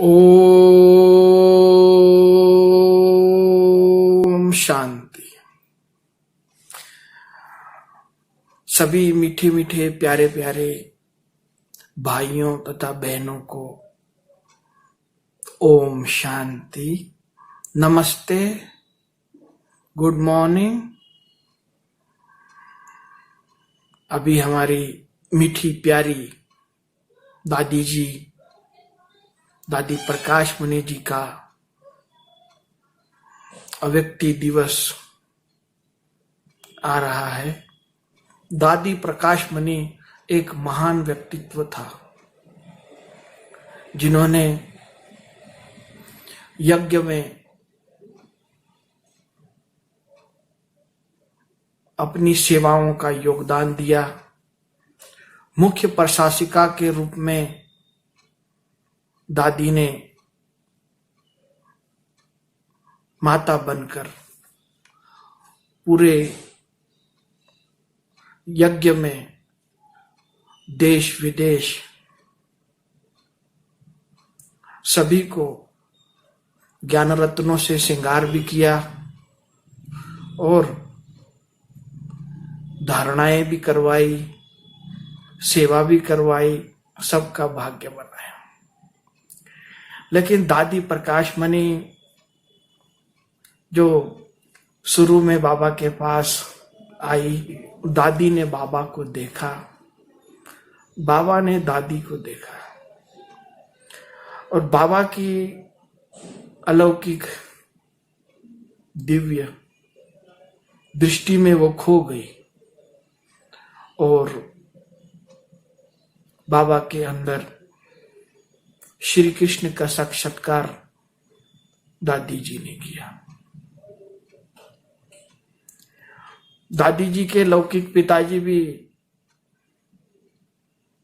ओम शांति। सभी मीठे मीठे प्यारे प्यारे भाइयों तथा बहनों को ओम शांति, नमस्ते, गुड मॉर्निंग। अभी हमारी मीठी प्यारी दादी जी, दादी प्रकाश मणि जी का अव्यक्ति दिवस आ रहा है। दादी प्रकाश मणि एक महान व्यक्तित्व था, जिन्होंने यज्ञ में अपनी सेवाओं का योगदान दिया। मुख्य प्रशासिका के रूप में दादी ने माता बनकर पूरे यज्ञ में देश विदेश सभी को ज्ञान रत्नों से श्रृंगार भी किया और धारणाएं भी करवाई, सेवा भी करवाई, सबका भाग्य बनाया। लेकिन दादी प्रकाश मणि जो शुरू में बाबा के पास आई, दादी ने बाबा को देखा, बाबा ने दादी को देखा और बाबा की अलौकिक दिव्य दृष्टि में वो खो गई और बाबा के अंदर श्री कृष्ण का साक्षात्कार दादी जी ने किया। दादी जी के लौकिक पिताजी भी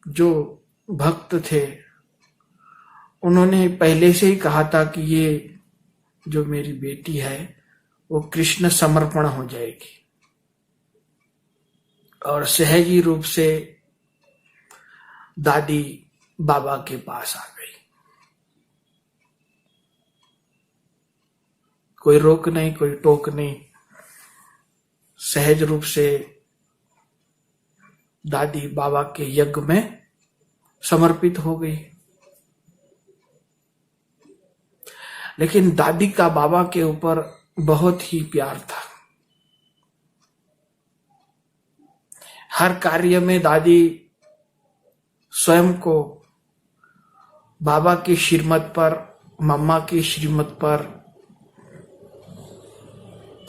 जो भक्त थे, उन्होंने पहले से ही कहा था कि ये जो मेरी बेटी है वो कृष्ण समर्पण हो जाएगी, और सहजी रूप से दादी बाबा के पास आ गई। कोई रोक नहीं, कोई टोक नहीं, सहज रूप से दादी बाबा के यज्ञ में समर्पित हो गई। लेकिन दादी का बाबा के ऊपर बहुत ही प्यार था। हर कार्य में दादी स्वयं को बाबा की श्रीमत पर, मम्मा की श्रीमत पर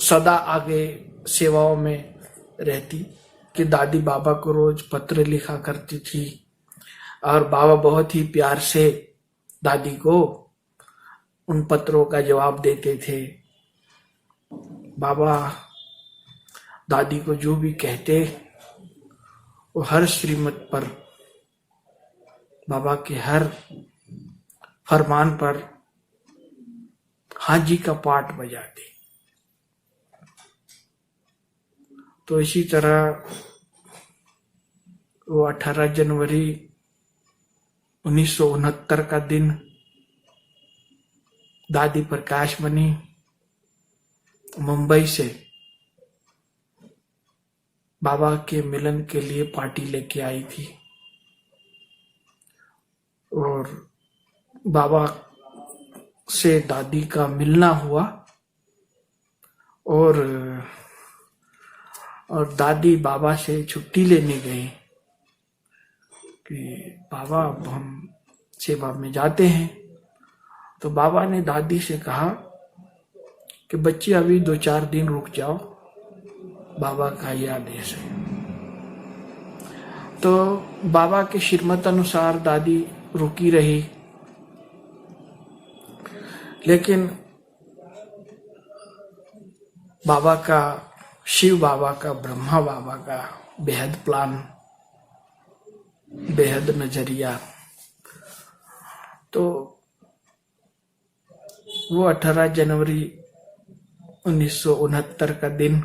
सदा आगे सेवाओं में रहती कि दादी बाबा को रोज पत्र लिखा करती थी और बाबा बहुत ही प्यार से दादी को उन पत्रों का जवाब देते थे। बाबा दादी को जो भी कहते वो हर श्रीमत पर, बाबा के हर फरमान पर हाँ जी का पाठ बजाते। तो इसी तरह वो 18 जनवरी 1969 का दिन दादी प्रकाश मणि मुंबई से बाबा के मिलन के लिए पार्टी लेके आई थी और बाबा से दादी का मिलना हुआ और दादी बाबा से छुट्टी लेने गई कि बाबा अब हम सेवा में जाते हैं। तो बाबा ने दादी से कहा कि बच्ची अभी 2-4 दिन रुक जाओ, बाबा का ये आदेश है। तो बाबा के श्रीमत अनुसार दादी रुकी रही, लेकिन बाबा का, शिव बाबा का, ब्रह्मा बाबा का बेहद प्लान, बेहद नजरिया। तो वो 18 जनवरी 1969 का दिन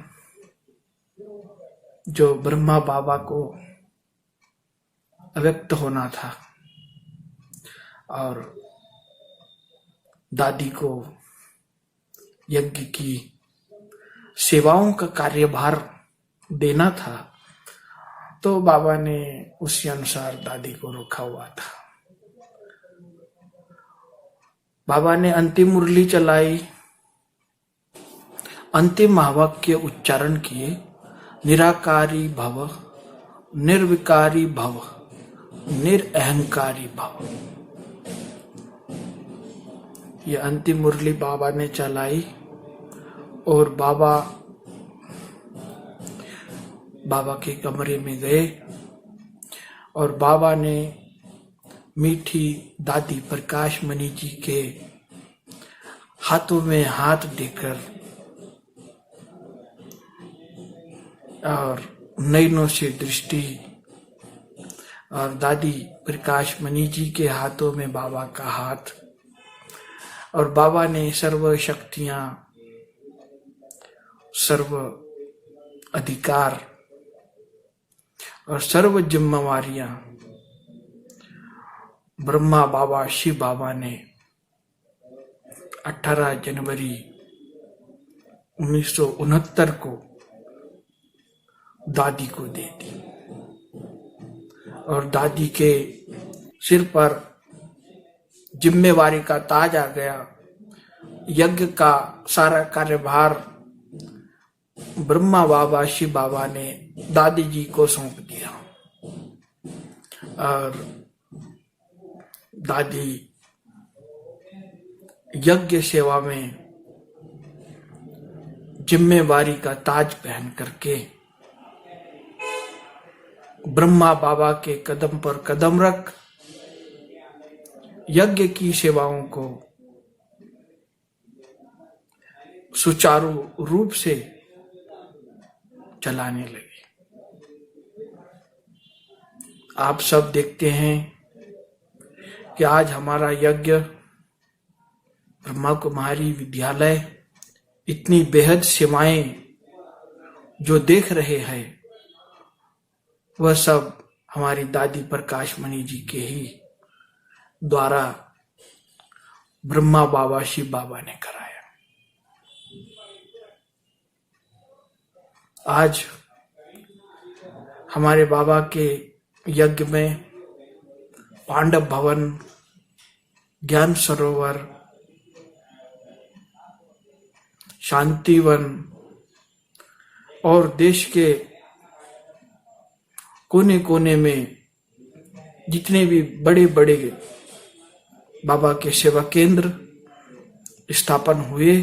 जो ब्रह्मा बाबा को अव्यक्त होना था और दादी को यज्ञ की सेवाओं का कार्यभार देना था, तो बाबा ने उसी अनुसार दादी को रखा हुआ था। बाबा ने अंतिम मुरली चलाई, अंतिम महावाक्य उच्चारण किए, निराकारी भव, निर्विकारी भव, निरअहंकारी भव। ये अंतिम मुरली बाबा ने चलाई और बाबा के कमरे में गए और बाबा ने मीठी दादी प्रकाश मणि जी के हाथों में हाथ देकर और नयनों से दृष्टि, और दादी प्रकाश मणि जी के हाथों में बाबा का हाथ, और बाबा ने सर्व शक्तियां, सर्व अधिकार और सर्व जिम्मेवारियां ब्रह्मा बाबा शिव बाबा ने 18 जनवरी 1969 को दादी को दे दी। और दादी के सिर पर जिम्मेवारी का ताज आ गया। यज्ञ का सारा कार्यभार ब्रह्मा बाबा शिव बाबा ने दादी जी को सौंप दिया और दादी यज्ञ सेवा में जिम्मेवारी का ताज पहन करके ब्रह्मा बाबा के कदम पर कदम रख यज्ञ की सेवाओं को सुचारू रूप से चलाने लगे। आप सब देखते हैं कि आज हमारा यज्ञ ब्रह्मा कुमारी विद्यालय इतनी बेहद सेवाएं जो देख रहे हैं, वह सब हमारी दादी प्रकाश मणि जी के ही द्वारा ब्रह्मा बाबा शिव बाबा ने कराया। आज हमारे बाबा के यज्ञ में पांडव भवन, ज्ञान सरोवर, शांतिवन और देश के कोने कोने में जितने भी बड़े बड़े बाबा के सेवा केंद्र स्थापन हुए,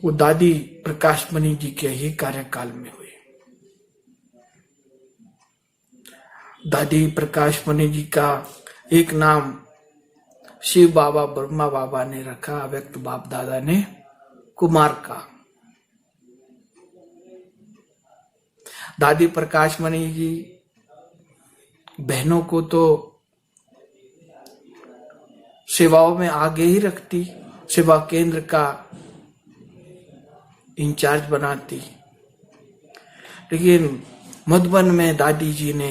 वो दादी प्रकाश मणि जी के ही कार्यकाल में हुए। दादी प्रकाश मणि जी का एक नाम शिव बाबा ब्रह्मा बाबा ने रखा, अव्यक्त बाप दादा ने कुमार का। दादी प्रकाश मणि जी बहनों को तो सेवाओं में आगे ही रखती, सेवा केंद्र का इंचार्ज बनाती, लेकिन मधुबन में दादी जी ने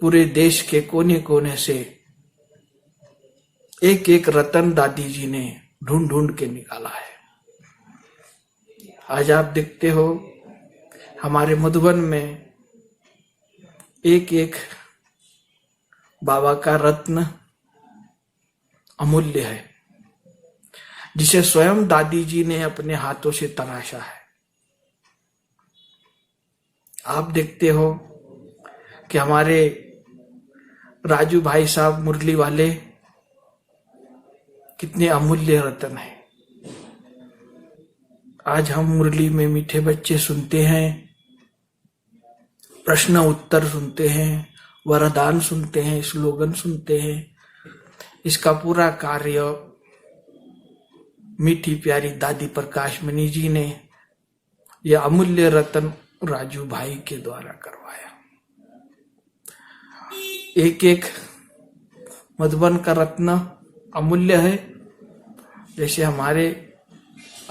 पूरे देश के कोने कोने से एक एक रतन दादी जी ने ढूंढ ढूंढ के निकाला है। आज आप देखते हो हमारे मधुबन में एक एक बाबा का रत्न अमूल्य है, जिसे स्वयं दादी जी ने अपने हाथों से तराशा है। आप देखते हो कि हमारे राजू भाई साहब मुरली वाले कितने अमूल्य रत्न हैं। आज हम मुरली में मीठे बच्चे सुनते हैं, प्रश्न उत्तर सुनते हैं, वरदान सुनते हैं, स्लोगन सुनते हैं। इसका पूरा कार्य मीठी प्यारी दादी प्रकाश मणि जी ने यह अमूल्य रत्न राजू भाई के द्वारा करवाया। एक एक मधुबन का रत्न अमूल्य है। जैसे हमारे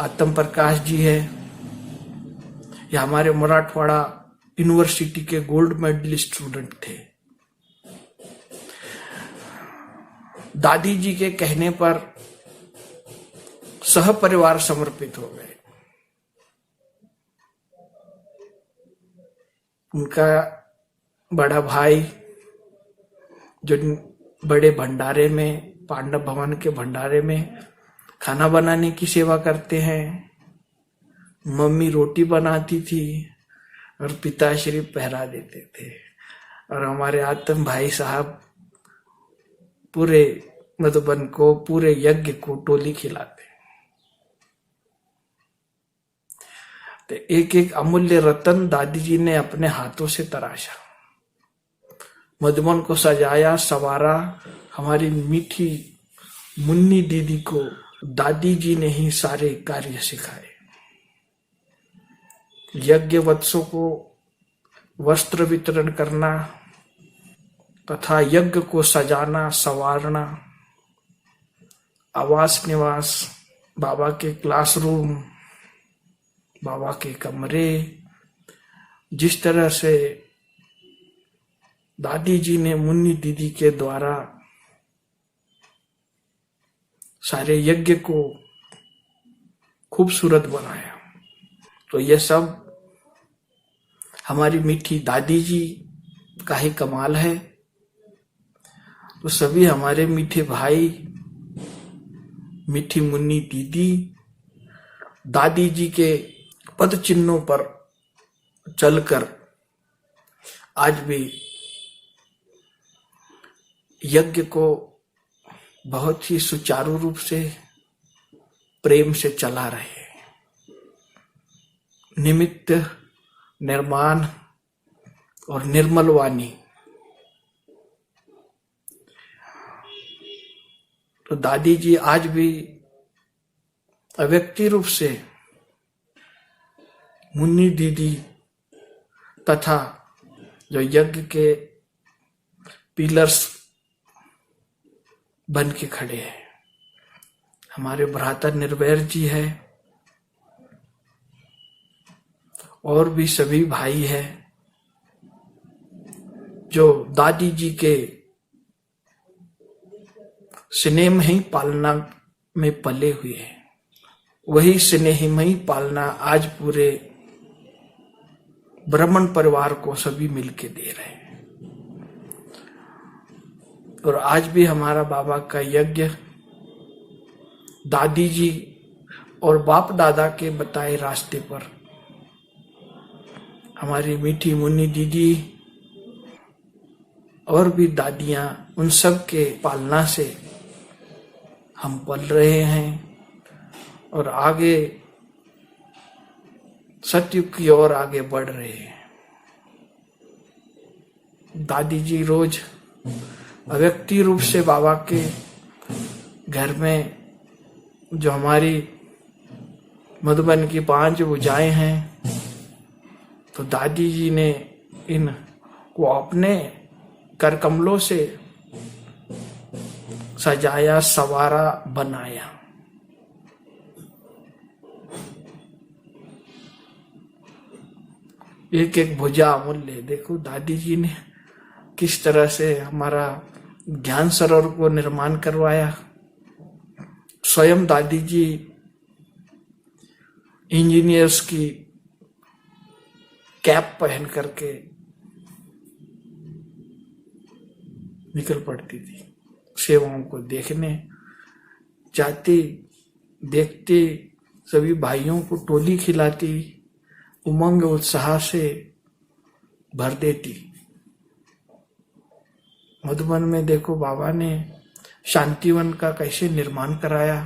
आत्म प्रकाश जी है, या हमारे मराठवाड़ा यूनिवर्सिटी के गोल्ड मेडलिस्ट स्टूडेंट थे। दादी जी के कहने पर सह परिवार समर्पित हो गए। उनका बड़ा भाई जो बड़े भंडारे में, पांडव भवन के भंडारे में खाना बनाने की सेवा करते हैं, मम्मी रोटी बनाती थी और पिताश्री पहरा देते थे, और हमारे आत्म भाई साहब पूरे मधुबन को, पूरे यज्ञ को टोली खिलाते। तो एक एक अमूल्य रतन दादी जी ने अपने हाथों से तराशा, मधुबन को सजाया संवारा। हमारी मीठी मुन्नी दीदी को दादी जी ने ही सारे कार्य सिखाए। यज्ञ वत्सों को वस्त्र वितरण करना तथा यज्ञ को सजाना संवारना, आवास निवास, बाबा के क्लासरूम, बाबा के कमरे, जिस तरह से दादी जी ने मुन्नी दीदी के द्वारा सारे यज्ञ को खूबसूरत बनाया, तो यह सब हमारी मीठी दादी जी का ही कमाल है। तो सभी हमारे मीठे भाई, मीठी मुन्नी दीदी दादी जी के पद चिन्हों पर चलकर आज भी यज्ञ को बहुत ही सुचारू रूप से, प्रेम से चला रहे हैं। निमित्त, निर्माण और निर्मल वाणी। तो दादी जी आज भी अव्यक्ति रूप से मुन्नी दीदी तथा जो यज्ञ के पिलर्स बन के खड़े हैं। हमारे भ्राता निर्वैर जी है, और भी सभी भाई हैं जो दादी जी के स्नेहमयी पालना में पले हुए हैं। वही स्नेहमयी पालना आज पूरे ब्राह्मण परिवार को सभी मिलके दे रहे हैं। और आज भी हमारा बाबा का यज्ञ दादी जी और बाप दादा के बताए रास्ते पर हमारी मीठी मुन्नी दीदी और भी दादियां, उन सब के पालना से हम पल रहे हैं और आगे सतयुग की ओर आगे बढ़ रहे हैं। दादी जी रोज अव्यक्ति रूप से बाबा के घर में, जो हमारी मधुबन की 5 भुजाएं हैं, तो दादी जी ने इन को अपने कर कमलों से सजाया, संवारा, बनाया। एक एक भुजा अमूल्य। देखो दादी जी ने किस तरह से हमारा ज्ञान सरोवर को निर्माण करवाया। स्वयं दादी जी इंजीनियर्स की कैप पहन करके निकल पड़ती थी सेवाओं को देखने। जाती, देखती, सभी भाइयों को टोली खिलाती, उमंग उत्साह से भर देती। मधुबन में देखो बाबा ने शांतिवन का कैसे निर्माण कराया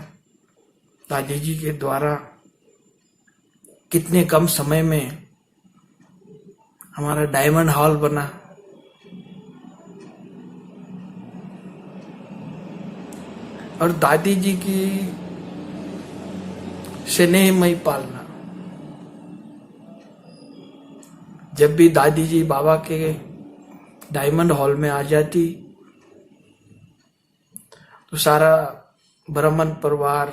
दादी जी के द्वारा। कितने कम समय में हमारा डायमंड हॉल बना। और दादी जी की स्नेहमयी पालना। जब भी दादी जी बाबा के डायमंड हॉल में आ जाती तो सारा ब्राह्मण परिवार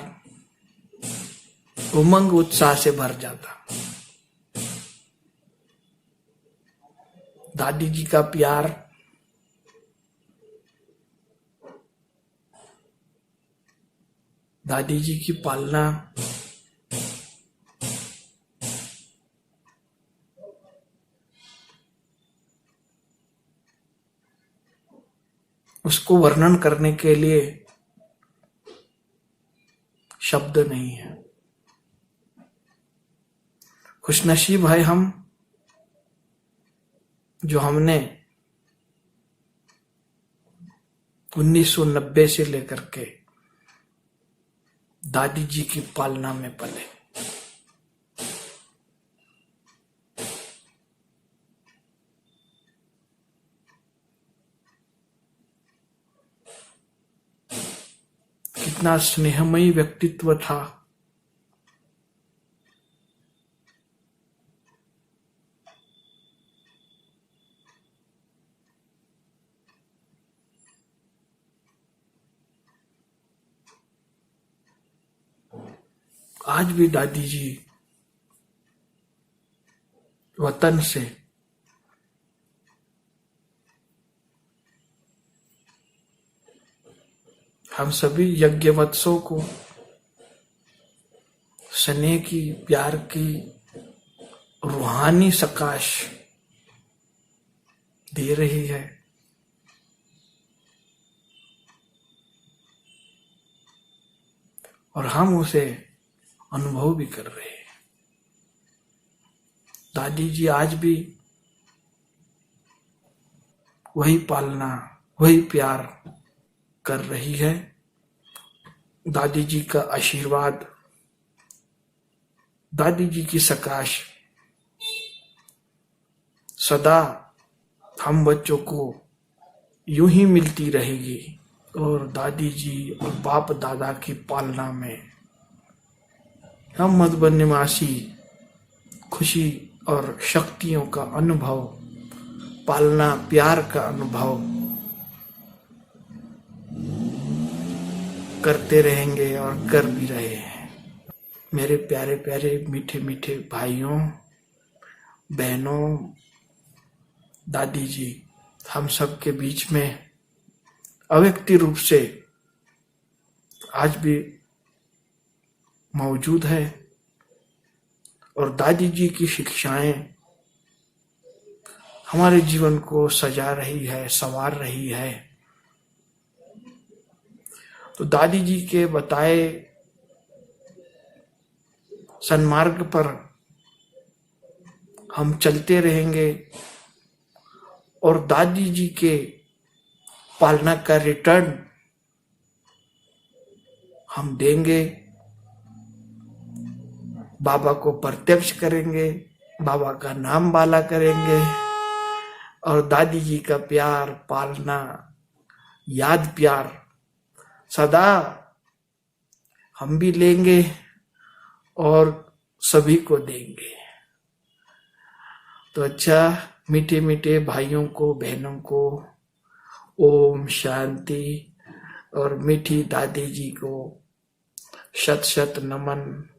उमंग उत्साह से भर जाता। दादी जी का प्यार दादी जी की पालना उसको वर्णन करने के लिए शब्द नहीं है। खुशनसीब है हम जो हमने 1990 से लेकर के दादी जी की पालना में पले। कितना स्नेहमयी व्यक्तित्व था। आज भी दादी जी वतन से हम सभी यज्ञवत्सों को स्नेह की, प्यार की रूहानी सकाश दे रही है। और हम उसे अनुभव भी कर रहे हैं। दादी जी आज भी वही पालना, वही प्यार कर रही है। दादी जी का आशीर्वाद, दादी जी की सकाश सदा हम बच्चों को यूं ही मिलती रहेगी। और दादी जी और बाप दादा की पालना में हम मधुबन निवासी खुशी और शक्तियों का अनुभव, पालना प्यार का अनुभव करते रहेंगे और कर भी रहे हैं। मेरे प्यारे प्यारे मीठे मीठे भाइयों बहनों, दादी जी हम सब के बीच में अव्यक्त रूप से आज भी मौजूद है। और दादी जी की शिक्षाएं हमारे जीवन को सजा रही है, संवार रही है। तो दादी जी के बताए सन्मार्ग पर हम चलते रहेंगे और दादी जी के पालना का रिटर्न हम देंगे। बाबा को प्रत्यक्ष करेंगे, बाबा का नाम बाला करेंगे और दादी जी का प्यार, पालना, याद, प्यार सदा हम भी लेंगे और सभी को देंगे। तो अच्छा, मीठे मीठे भाइयों को बहनों को ओम शांति। और मीठी दादी जी को शत शत नमन।